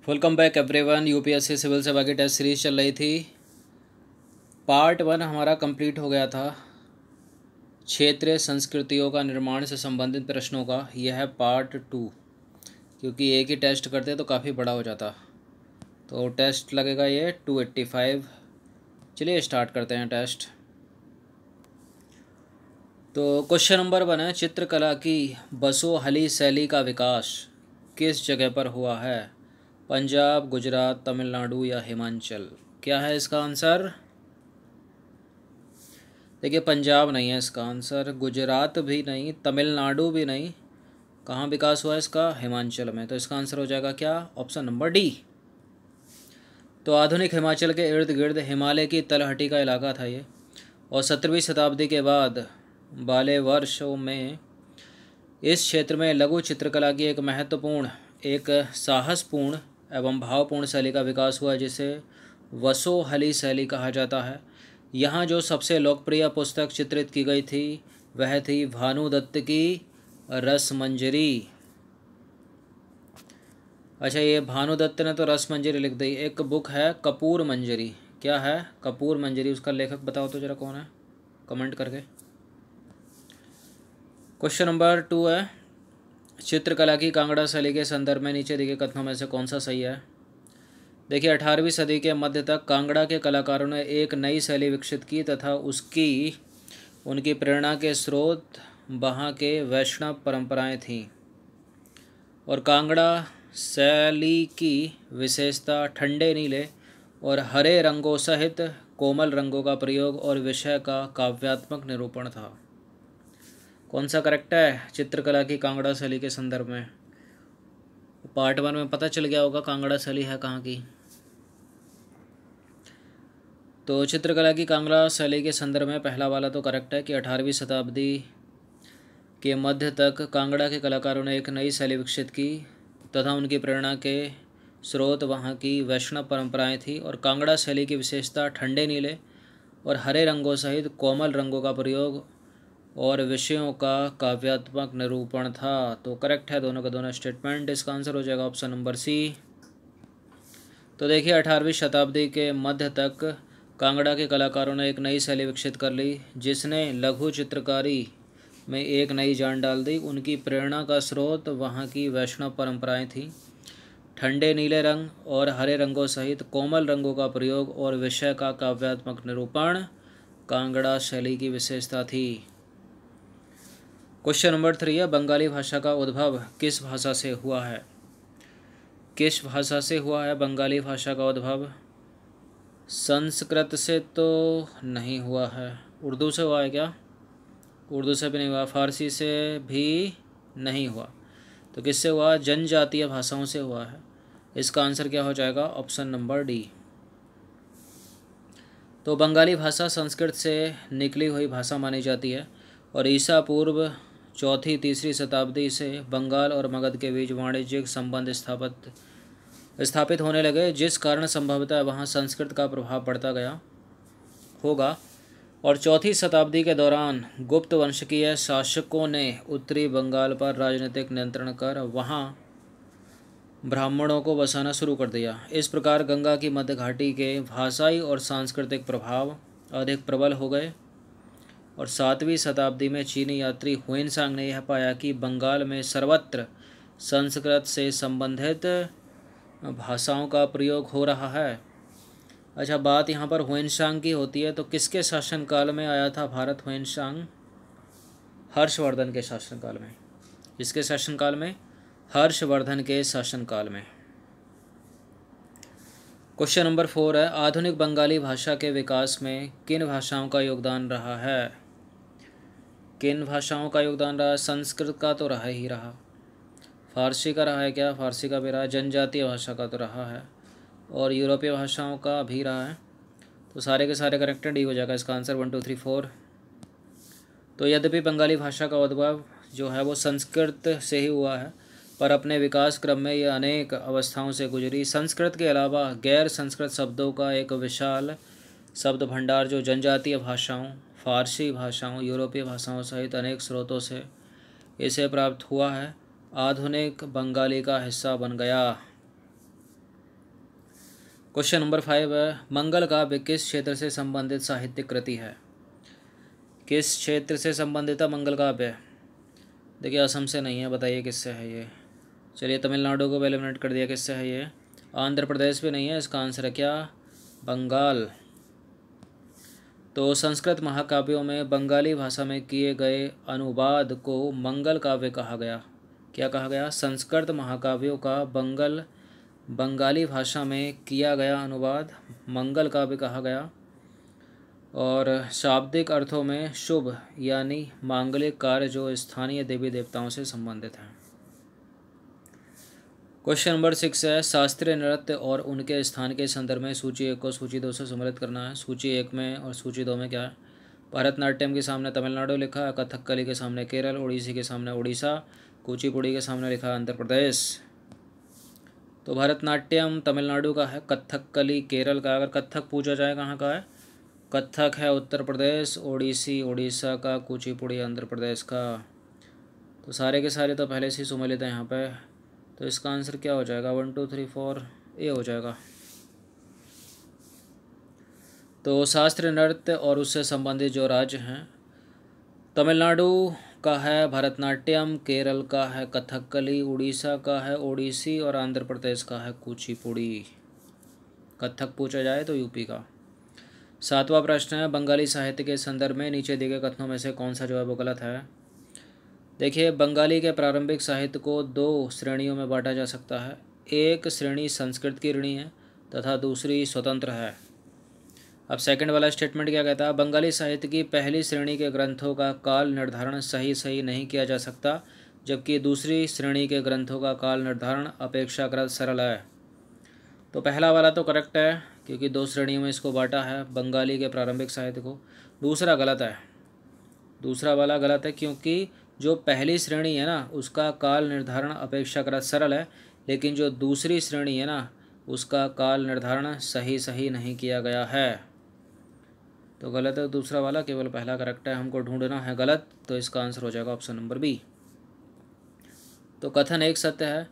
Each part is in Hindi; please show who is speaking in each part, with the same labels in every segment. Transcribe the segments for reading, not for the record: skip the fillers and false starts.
Speaker 1: Welcome back everyone. UPSC civil सेवा की टेस्ट सीरीज चल रही थी। पार्ट 1 हमारा कंप्लीट हो गया था, क्षेत्रीय संस्कृतियों का निर्माण से संबंधित प्रश्नों का। यह है पार्ट 2, क्योंकि एक ही टेस्ट करते तो काफ़ी बड़ा हो जाता। तो टेस्ट लगेगा ये 285। चलिए स्टार्ट करते हैं टेस्ट। तो क्वेश्चन नंबर 1 है, चित्रकला की बसोहली शैली का विकास किस जगह पर हुआ है? पंजाब, गुजरात, तमिलनाडु या हिमाचल? क्या है इसका आंसर? देखिए, पंजाब नहीं है इसका आंसर, गुजरात भी नहीं, तमिलनाडु भी नहीं। कहाँ विकास हुआ इसका? हिमाचल में। तो इसका आंसर हो जाएगा क्या? Option number D. तो आधुनिक हिमाचल के इर्द गिर्द हिमालय की तलहटी का इलाका था ये, और 17वीं शताब्दी के बाद वाले वर्षों में इस क्षेत्र में लघु चित्रकला की एक महत्वपूर्ण, एक साहसपूर्ण एवं भावपूर्ण शैली का विकास हुआ, जिसे वसोहली शैली कहा जाता है। यहाँ जो सबसे लोकप्रिय पुस्तक चित्रित की गई थी वह थी भानुदत्त की रसमंजरी। अच्छा, ये भानुदत्त ने तो रसमंजरी लिख दी। एक बुक है कपूर मंजरी। क्या है? कपूर मंजरी। उसका लेखक बताओ तो जरा कौन है, कमेंट करके। क्वेश्चन नंबर 2 है, चित्रकला की कांगड़ा शैली के संदर्भ में नीचे दिए कथनों में से कौन सा सही है? देखिए, 18वीं सदी के मध्य तक कांगड़ा के कलाकारों ने एक नई शैली विकसित की तथा उनकी प्रेरणा के स्रोत वहाँ के वैष्णव परंपराएं थीं। और कांगड़ा शैली की विशेषता ठंडे नीले और हरे रंगों सहित कोमल रंगों का प्रयोग और विषय का काव्यात्मक निरूपण था। कौन सा करेक्ट है चित्रकला की कांगड़ा शैली के संदर्भ में? पार्ट 1 में पता चल गया होगा कांगड़ा शैली है कहाँ की। तो चित्रकला की कांगड़ा शैली के संदर्भ में पहला वाला तो करेक्ट है कि 18वीं शताब्दी के मध्य तक कांगड़ा के कलाकारों ने एक नई शैली विकसित की तथा उनकी प्रेरणा के स्रोत वहाँ की वैष्णव परंपराएं थी। और कांगड़ा शैली की विशेषता ठंडे नीले और हरे रंगों सहित कोमल रंगों का प्रयोग और विषयों का काव्यात्मक निरूपण था। तो करेक्ट है दोनों का दोनों स्टेटमेंट। इसका आंसर हो जाएगा ऑप्शन नंबर सी। तो देखिए, 18वीं शताब्दी के मध्य तक कांगड़ा के कलाकारों ने एक नई शैली विकसित कर ली, जिसने लघु चित्रकारी में एक नई जान डाल दी। उनकी प्रेरणा का स्रोत वहाँ की वैष्णव परंपराएं थीं। ठंडे नीले रंग और हरे रंगों सहित कोमल रंगों का प्रयोग और विषय का काव्यात्मक निरूपण कांगड़ा शैली की विशेषता थी। क्वेश्चन नंबर 3 है, बंगाली भाषा का उद्भव किस भाषा से हुआ है? किस भाषा से हुआ है बंगाली भाषा का उद्भव? संस्कृत से तो नहीं हुआ है। उर्दू से हुआ है क्या? उर्दू से भी नहीं हुआ। फारसी से भी नहीं हुआ। तो किससे हुआ? जनजातीय भाषाओं से हुआ है। इसका आंसर क्या हो जाएगा? Option number D. तो बंगाली भाषा संस्कृत से निकली हुई भाषा मानी जाती है और ईसा पूर्व 4वीं-3वीं शताब्दी से बंगाल और मगध के बीच वाणिज्यिक संबंध स्थापित होने लगे, जिस कारण संभवतः वहाँ संस्कृत का प्रभाव बढ़ता गया होगा। और 4वीं शताब्दी के दौरान गुप्त वंशकीय शासकों ने उत्तरी बंगाल पर राजनीतिक नियंत्रण कर वहाँ ब्राह्मणों को बसाना शुरू कर दिया। इस प्रकार गंगा की मध्य घाटी के भाषाई और सांस्कृतिक प्रभाव अधिक प्रबल हो गए। और 7वीं शताब्दी में चीनी यात्री हुएनसांग ने यह पाया कि बंगाल में सर्वत्र संस्कृत से संबंधित भाषाओं का प्रयोग हो रहा है। अच्छा, बात यहाँ पर हुएनसांग की होती है, तो किसके शासनकाल में आया था भारत हुएनसांग? हर्षवर्धन के शासनकाल में। किसके शासनकाल में? हर्षवर्धन के शासनकाल में। क्वेश्चन नंबर 4 है, आधुनिक बंगाली भाषा के विकास में किन भाषाओं का योगदान रहा है? किन भाषाओं का योगदान रहा? संस्कृत का तो रहा ही रहा। फारसी का रहा है क्या? फारसी का भी रहा। जनजातीय भाषा का तो रहा है और यूरोपीय भाषाओं का भी रहा है। तो सारे के सारे करेक्टेड ही हो जाएगा इसका आंसर 1 2 3 4। तो यद्यपि बंगाली भाषा का उद्भव जो है वो संस्कृत से ही हुआ है, पर अपने विकास क्रम में यह अनेक अवस्थाओं से गुजरी। संस्कृत के अलावा गैर संस्कृत शब्दों का एक विशाल शब्द भंडार जो जनजातीय भाषाओं, फारसी भाषाओं, यूरोपीय भाषाओं सहित अनेक स्रोतों से इसे प्राप्त हुआ है, आधुनिक बंगाली का हिस्सा बन गया। क्वेश्चन नंबर 5 है, मंगल काव्य किस क्षेत्र से संबंधित साहित्यिक कृति है? किस क्षेत्र से संबंधित है मंगल काव्य? देखिए असम से नहीं है, बताइए किससे है ये। चलिए तमिलनाडु को पहले मिनट कर दिया, किससे है ये? आंध्र प्रदेश भी नहीं है, इसका आंसर है क्या? बंगाल। तो संस्कृत महाकाव्यों में बंगाली भाषा में किए गए अनुवाद को मंगल काव्य कहा गया। क्या कहा गया? संस्कृत महाकाव्यों का बंगाली भाषा में किया गया अनुवाद मंगल काव्य कहा गया। और शाब्दिक अर्थों में शुभ यानी मांगलिक कार्य जो स्थानीय देवी देवताओं से संबंधित हैं। क्वेश्चन नंबर 6 है, शास्त्रीय नृत्य और उनके स्थान के संदर्भ में सूची 1 को सूची 2 से सम्मिलित करना है। सूची 1 में और सूची 2 में क्या है? भरतनाट्यम के सामने तमिलनाडु लिखा है, कथकली के सामने केरल, ओडिसी के सामने उड़ीसा, कुचिपुड़ी के सामने लिखा है आंध्र प्रदेश। तो भरतनाट्यम तमिलनाडु का है, कथकली केरल का। अगर कथक पूछा जाए कहाँ का है? कथक है उत्तर प्रदेश, ओडिसी उड़ीसा का, कुचिपुड़ी आंध्र प्रदेश का। तो सारे के सारे तो पहले से ही सम्मिलित हैं यहाँ पे। तो इसका आंसर क्या हो जाएगा? 1 2 3 4 ए हो जाएगा। तो शास्त्रीय नृत्य और उससे संबंधित जो राज्य हैं, तमिलनाडु का है भरतनाट्यम, केरल का है कथकली, उड़ीसा का है ओडिसी और आंध्र प्रदेश का है कुचिपुड़ी। कथक पूछा जाए तो यूपी का। 7वां प्रश्न है, बंगाली साहित्य के संदर्भ में नीचे दिए गए कथनों में से कौन सा जो है वो गलत है? देखिए बंगाली के प्रारंभिक साहित्य को 2 श्रेणियों में बांटा जा सकता है। एक श्रेणी संस्कृत की ऋणी है तथा दूसरी स्वतंत्र है। अब सेकंड वाला स्टेटमेंट क्या कहता है? बंगाली साहित्य की पहली श्रेणी के ग्रंथों का काल निर्धारण सही नहीं किया जा सकता, जबकि दूसरी श्रेणी के ग्रंथों का काल निर्धारण अपेक्षाकृत सरल है। तो पहला वाला तो करेक्ट है क्योंकि 2 श्रेणियों में इसको बांटा है बंगाली के प्रारंभिक साहित्य को। दूसरा गलत है, दूसरा वाला गलत है क्योंकि जो पहली श्रेणी है ना उसका काल निर्धारण अपेक्षाकृत सरल है, लेकिन जो दूसरी श्रेणी है ना उसका काल निर्धारण सही नहीं किया गया है। तो गलत है दूसरा वाला, केवल पहला करेक्ट है। हमको ढूंढना है गलत, तो इसका आंसर हो जाएगा ऑप्शन नंबर बी। तो कथन 1 सत्य है,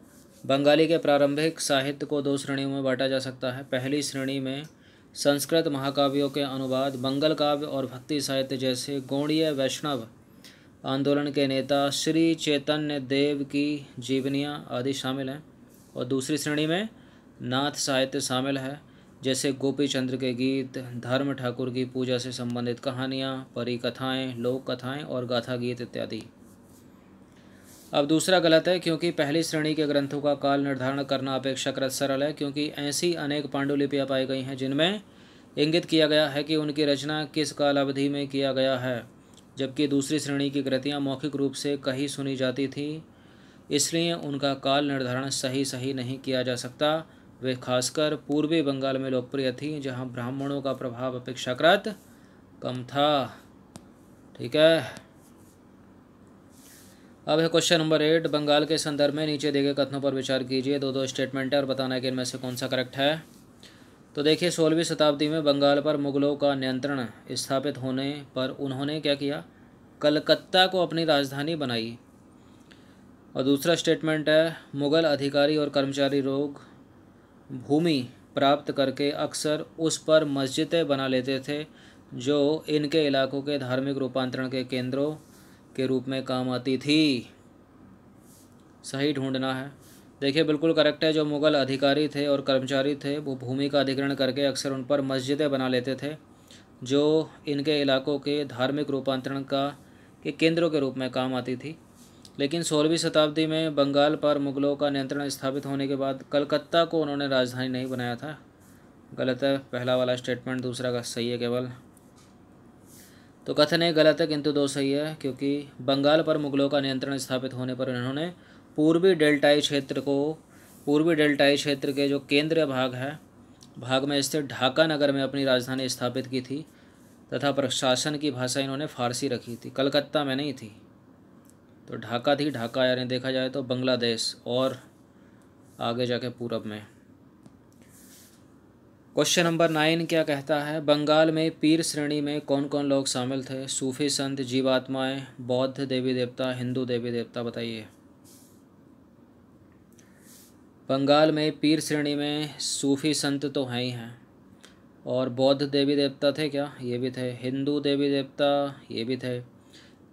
Speaker 1: बंगाली के प्रारंभिक साहित्य को 2 श्रेणियों में बांटा जा सकता है। पहली श्रेणी में संस्कृत महाकाव्यों के अनुवाद, मंगल काव्य और भक्ति साहित्य जैसे गौड़ीय वैष्णव आंदोलन के नेता श्री चैतन्य देव की जीवनियाँ आदि शामिल हैं। और दूसरी श्रेणी में नाथ साहित्य शामिल है, जैसे गोपी चंद्र के गीत, धर्म ठाकुर की पूजा से संबंधित कहानियाँ, परी कथाएँ, लोक कथाएँ और गाथा गीत इत्यादि। अब दूसरा गलत है क्योंकि पहली श्रेणी के ग्रंथों का काल निर्धारण करना अपेक्षाकृत सरल है, क्योंकि ऐसी अनेक पांडुलिपियाँ पाई गई हैं जिनमें इंगित किया गया है कि उनकी रचना किस काल अवधि में किया गया है, जबकि दूसरी श्रेणी की कृतियाँ मौखिक रूप से कहीं सुनी जाती थीं, इसलिए उनका काल निर्धारण सही नहीं किया जा सकता। वे खासकर पूर्वी बंगाल में लोकप्रिय थीं, जहाँ ब्राह्मणों का प्रभाव अपेक्षाकृत कम था। ठीक है, अब है क्वेश्चन नंबर 8, बंगाल के संदर्भ में नीचे दिए गए कथनों पर विचार कीजिए। 2 स्टेटमेंट है और बताना है कि इनमें से कौन सा करेक्ट है। तो देखिए 16वीं शताब्दी में बंगाल पर मुगलों का नियंत्रण स्थापित होने पर उन्होंने क्या किया? कलकत्ता को अपनी राजधानी बनाई। और दूसरा स्टेटमेंट है, मुगल अधिकारी और कर्मचारी लोग भूमि प्राप्त करके अक्सर उस पर मस्जिदें बना लेते थे, जो इनके इलाकों के धार्मिक रूपांतरण के केंद्रों के रूप में काम आती थी। सही ढूंढना है। देखिए बिल्कुल करेक्ट है, जो मुगल अधिकारी थे और कर्मचारी थे वो भूमि का अधिग्रहण करके अक्सर उन पर मस्जिदें बना लेते थे, जो इनके इलाकों के धार्मिक रूपांतरण के केंद्रों के रूप में काम आती थी। लेकिन 16वीं शताब्दी में बंगाल पर मुगलों का नियंत्रण स्थापित होने के बाद कलकत्ता को उन्होंने राजधानी नहीं बनाया था। गलत है पहला वाला स्टेटमेंट, दूसरा का सही है केवल। तो कथन 1 गलत है किंतु 2 सही है, क्योंकि बंगाल पर मुगलों का नियंत्रण स्थापित होने पर उन्होंने पूर्वी डेल्टाई क्षेत्र के जो केंद्रीय भाग में स्थित ढाका नगर में अपनी राजधानी स्थापित की थी तथा प्रशासन की भाषा इन्होंने फारसी रखी थी, कलकत्ता में नहीं थी। तो ढाका थी, ढाका यानी देखा जाए तो बांग्लादेश और आगे जाके पूरब में। क्वेश्चन नंबर 9 क्या कहता है? बंगाल में पीर श्रेणी में कौन कौन लोग शामिल थे? सूफी संत, जीवात्माएं, बौद्ध देवी देवता, हिंदू देवी देवता, बताइए। बंगाल में पीर श्रेणी में सूफी संत तो हैं ही हैं, और बौद्ध देवी देवता थे क्या, ये भी थे, हिंदू देवी देवता ये भी थे,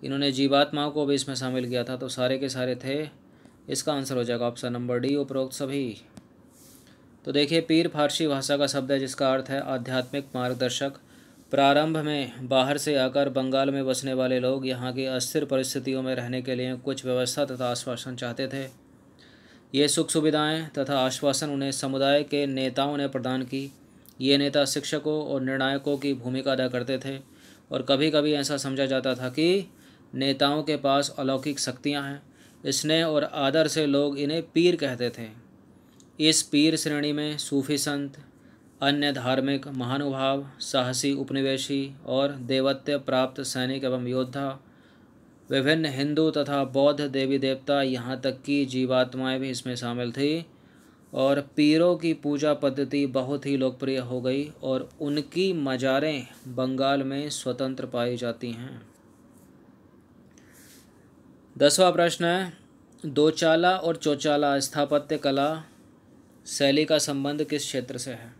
Speaker 1: इन्होंने जीवात्माओं को भी इसमें शामिल किया था, तो सारे के सारे थे। इसका आंसर हो जाएगा ऑप्शन नंबर डी, उपरोक्त सभी। तो देखिए, पीर फारसी भाषा का शब्द है जिसका अर्थ है आध्यात्मिक मार्गदर्शक। प्रारंभ में बाहर से आकर बंगाल में बसने वाले लोग यहाँ की अस्थिर परिस्थितियों में रहने के लिए कुछ व्यवस्था तथा आश्वासन चाहते थे। ये सुख सुविधाएं तथा आश्वासन उन्हें समुदाय के नेताओं ने प्रदान की। ये नेता शिक्षकों और निर्णायकों की भूमिका अदा करते थे, और कभी कभी ऐसा समझा जाता था कि नेताओं के पास अलौकिक शक्तियाँ हैं। स्नेह और आदर से लोग इन्हें पीर कहते थे। इस पीर श्रेणी में सूफी संत, अन्य धार्मिक महानुभाव, साहसी उपनिवेशी और देवत्व प्राप्त सैनिक एवं योद्धा, विभिन्न हिंदू तथा बौद्ध देवी देवता, यहाँ तक कि जीवात्माएं भी इसमें शामिल थी। और पीरों की पूजा पद्धति बहुत ही लोकप्रिय हो गई और उनकी मज़ारें बंगाल में स्वतंत्र पाई जाती हैं। 10वां प्रश्न है, दोचाला और चौचाला स्थापत्य कला शैली का संबंध किस क्षेत्र से है?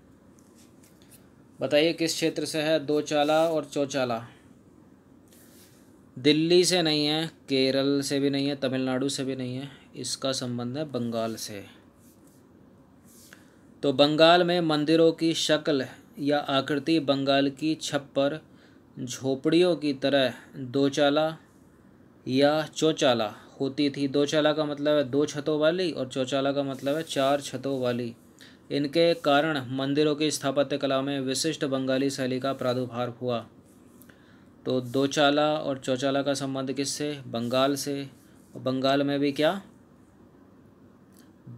Speaker 1: बताइए किस क्षेत्र से है दोचाला और चौचाला? दिल्ली से नहीं है, केरल से भी नहीं है, तमिलनाडु से भी नहीं है, इसका संबंध है बंगाल से। तो बंगाल में मंदिरों की शक्ल या आकृति बंगाल की छप्पर झोपड़ियों की तरह दोचाला या चौचाला होती थी। दोचाला का मतलब है 2 छतों वाली और चौचाला का मतलब है 4 छतों वाली। इनके कारण मंदिरों की स्थापत्य कला में विशिष्ट बंगाली शैली का प्रादुर्भाव हुआ। तो दोचाला और चौचाला का संबंध किससे? बंगाल से। और बंगाल में भी क्या,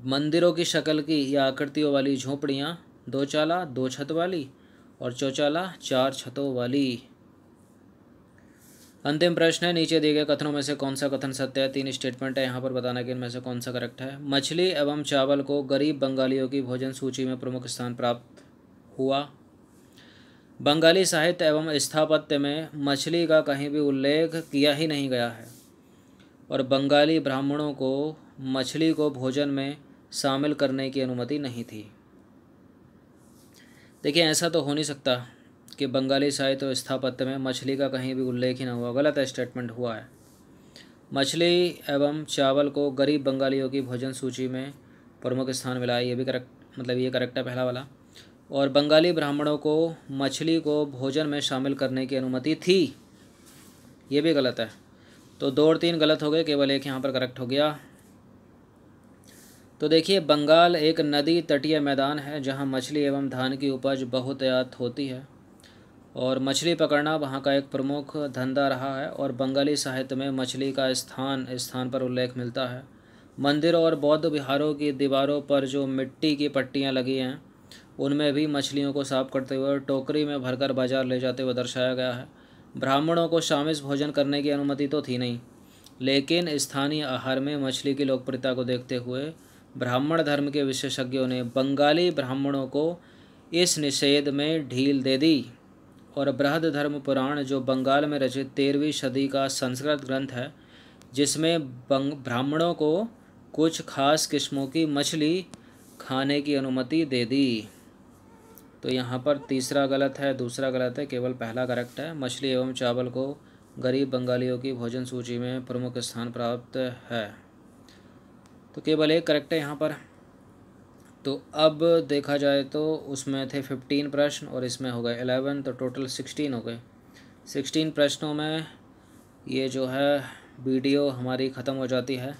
Speaker 1: मंदिरों की शक्ल की या आकृतियों वाली झोपड़ियाँ, दोचाला 2 छत वाली और चौचाला 4 छतों वाली। अंतिम प्रश्न है, नीचे दिए गए कथनों में से कौन सा कथन सत्य है? 3 स्टेटमेंट है, यहाँ पर बताना कि इनमें से कौन सा करेक्ट है। मछली एवं चावल को गरीब बंगालियों की भोजन सूची में प्रमुख स्थान प्राप्त हुआ। बंगाली साहित्य एवं स्थापत्य में मछली का कहीं भी उल्लेख किया ही नहीं गया है, और बंगाली ब्राह्मणों को मछली को भोजन में शामिल करने की अनुमति नहीं थी। देखिए, ऐसा तो हो नहीं सकता कि बंगाली साहित्य और स्थापत्य में मछली का कहीं भी उल्लेख ही ना हुआ, गलत स्टेटमेंट हुआ है। मछली एवं चावल को गरीब बंगालियों की भोजन सूची में प्रमुख स्थान मिला है, ये भी करेक्ट, मतलब ये करेक्ट है पहला वाला। और बंगाली ब्राह्मणों को मछली को भोजन में शामिल करने की अनुमति थी, ये भी गलत है। तो 2 और 3 गलत हो गए, केवल एक यहाँ पर करेक्ट हो गया। तो देखिए, बंगाल एक नदी तटीय मैदान है जहाँ मछली एवं धान की उपज बहुतायत होती है, और मछली पकड़ना वहाँ का एक प्रमुख धंधा रहा है। और बंगाली साहित्य में मछली का स्थान स्थान पर उल्लेख मिलता है। मंदिरों और बौद्ध विहारों की दीवारों पर जो मिट्टी की पट्टियाँ लगी हैं, उनमें भी मछलियों को साफ करते हुए टोकरी में भरकर बाजार ले जाते हुए दर्शाया गया है। ब्राह्मणों को शामिल भोजन करने की अनुमति तो थी नहीं, लेकिन स्थानीय आहार में मछली की लोकप्रियता को देखते हुए ब्राह्मण धर्म के विशेषज्ञों ने बंगाली ब्राह्मणों को इस निषेध में ढील दे दी। और बृहद धर्म पुराण, जो बंगाल में रचित 13वीं सदी का संस्कृत ग्रंथ है, जिसमें ब्राह्मणों को कुछ खास किस्मों की मछली खाने की अनुमति दे दी। तो यहाँ पर तीसरा गलत है, दूसरा गलत है, केवल पहला करेक्ट है। मछली एवं चावल को गरीब बंगालियों की भोजन सूची में प्रमुख स्थान प्राप्त है, तो केवल एक करेक्ट है यहाँ पर। तो अब देखा जाए तो उसमें थे 15 प्रश्न और इसमें हो गए 11, तो टोटल 16 हो गए। 16 प्रश्नों में ये जो है वीडियो हमारी ख़त्म हो जाती है।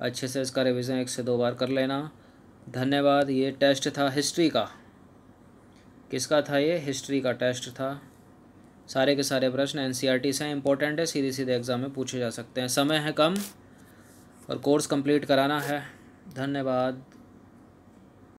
Speaker 1: अच्छे से इसका रिवीजन 1 से 2 बार कर लेना। धन्यवाद। ये टेस्ट था हिस्ट्री का। किसका था ये? हिस्ट्री का टेस्ट था। सारे के सारे प्रश्न एनसीईआरटी से इंपॉर्टेंट है, सीधे सीधे एग्ज़ाम में पूछे जा सकते हैं। समय है कम और कोर्स कंप्लीट कराना है। धन्यवाद।